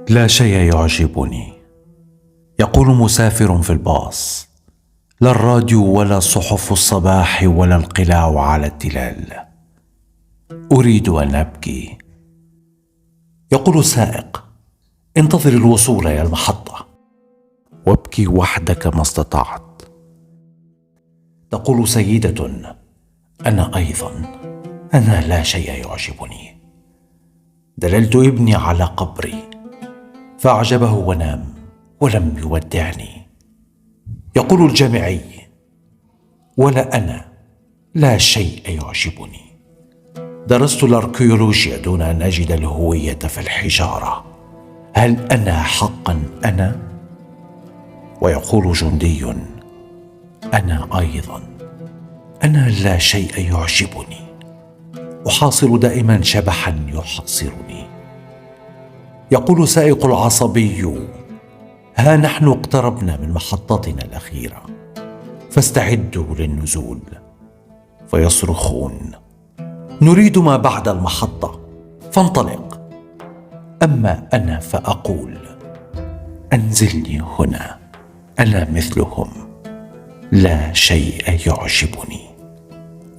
لا شيء يعجبني، يقول مسافر في الباص، لا الراديو ولا صحف الصباح ولا القلاع على التلال. أريد أن أبكي. يقول السائق، انتظر الوصول إلى المحطة وابكي وحدك ما استطعت. تقول سيدة، أنا أيضا، أنا لا شيء يعجبني. دللت ابني على قبري فأعجبه ونام ولم يودعني. يقول الجامعي، ولا أنا لا شيء يعجبني. درست الأركيولوجيا دون أن أجد الهوية في الحجارة. هل أنا حقا أنا؟ ويقول جندي، أنا أيضا، أنا لا شيء يعجبني. أحاصر دائما شبحا يحاصرني. يقول سائق العصبي، ها نحن اقتربنا من محطتنا الأخيرة فاستعدوا للنزول. فيصرخون، نريد ما بعد المحطة فانطلق. أما أنا فأقول، أنزلني هنا، أنا مثلهم، لا شيء يعجبني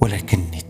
ولكني